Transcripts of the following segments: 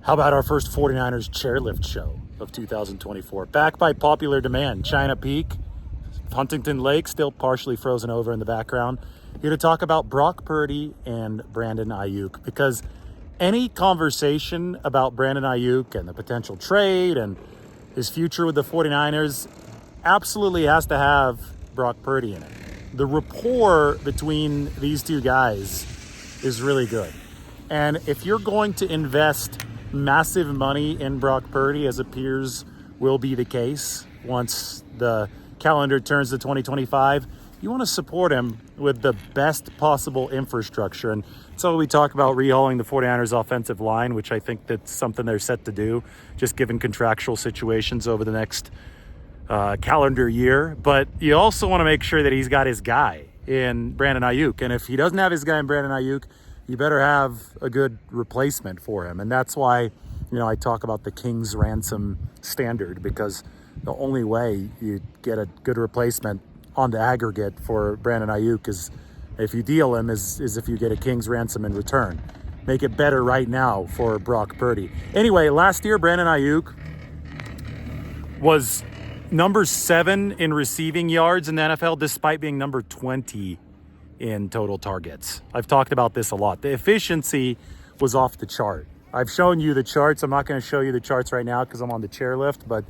How about our first 49ers chairlift show of 2024? Back by popular demand, China Peak, Huntington Lake, still partially frozen over in the background. Here to talk about Brock Purdy and Brandon Aiyuk, because any conversation about Brandon Aiyuk and the potential trade and his future with the 49ers absolutely has to have Brock Purdy in it. The rapport between these two guys is really good. And if you're going to invest massive money in Brock Purdy, as appears will be the case once the calendar turns to 2025, you want to support him with the best possible infrastructure. And so we talk about rehauling the 49ers offensive line, which I think that's something they're set to do, just given contractual situations over the next calendar year. But you also want to make sure that he's got his guy in Brandon Aiyuk. And if he doesn't have his guy in Brandon Aiyuk, you better have a good replacement for him. And that's why, I talk about the King's ransom standard, because the only way you get a good replacement on the aggregate for Brandon Aiyuk is if you deal him is if you get a King's ransom in return. Make it better right now for Brock Purdy. Anyway, last year, Brandon Aiyuk was number 7 in receiving yards in the NFL, despite being number 20 in total targets. I've talked about this a lot. The efficiency was off the chart. I've shown you the charts. I'm not going to show you the charts right now because I'm on the chairlift, but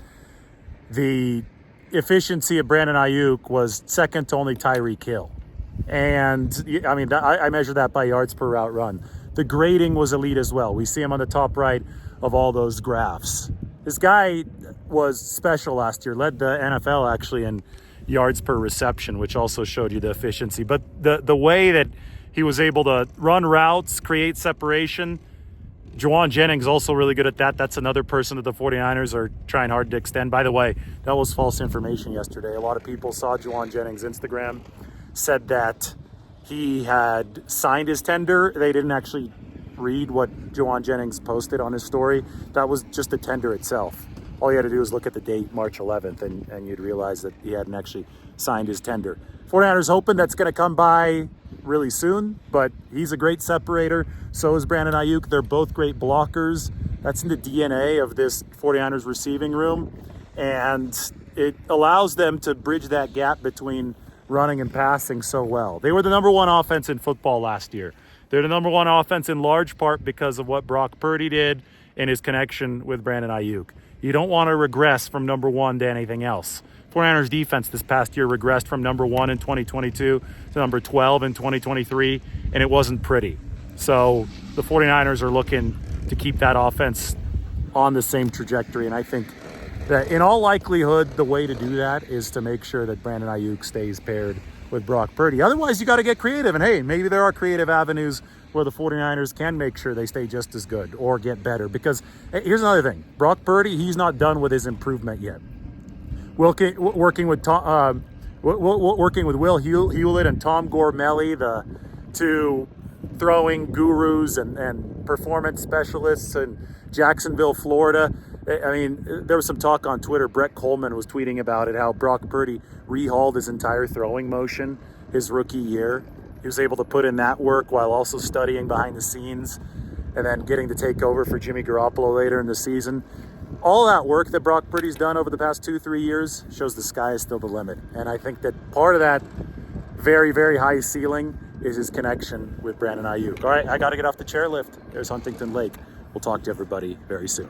the efficiency of Brandon Aiyuk was second to only Tyreek Hill. And I measure that by yards per route run. The grading was elite as well. We see him on the top right of all those graphs. This guy was special last year, led the NFL actually in yards per reception, which also showed you the efficiency. But the way that he was able to run routes, create separation, Juwan Jennings also really good at that. That's another person that the 49ers are trying hard to extend. By the way, that was false information yesterday. A lot of people saw Juwan Jennings' Instagram, said that he had signed his tender. They didn't actually read what Juwan Jennings posted on his story. That was just the tender itself. All you had to do was look at the date, March 11th, and you'd realize that he hadn't actually signed his tender. 49ers hoping that's going to come by really soon, but he's a great separator. So is Brandon Aiyuk. They're both great blockers. That's in the DNA of this 49ers receiving room, and it allows them to bridge that gap between running and passing so well. They were the number 1 offense in football last year. They're the number 1 offense in large part because of what Brock Purdy did and his connection with Brandon Aiyuk. You don't want to regress from number 1 to anything else. 49ers defense this past year regressed from number 1 in 2022 to number 12 in 2023, and it wasn't pretty. So the 49ers are looking to keep that offense on the same trajectory, and I think that in all likelihood, the way to do that is to make sure that Brandon Aiyuk stays paired with Brock Purdy. Otherwise, you got to get creative, and hey, maybe there are creative avenues where the 49ers can make sure they stay just as good or get better. Because here's another thing. Brock Purdy, he's not done with his improvement yet. Working with Will Hewlett and Tom Gormelli, the 2 throwing gurus and performance specialists in Jacksonville, Florida. I mean, there was some talk on Twitter. Brett Coleman was tweeting about it, how Brock Purdy rehauled his entire throwing motion his rookie year. He was able to put in that work while also studying behind the scenes and then getting to take over for Jimmy Garoppolo later in the season. All that work that Brock Purdy's done over the past 2-3 years shows the sky is still the limit. And I think that part of that very, very high ceiling is his connection with Brandon Aiyuk. All right, I got to get off the chairlift. There's Huntington Lake. We'll talk to everybody very soon.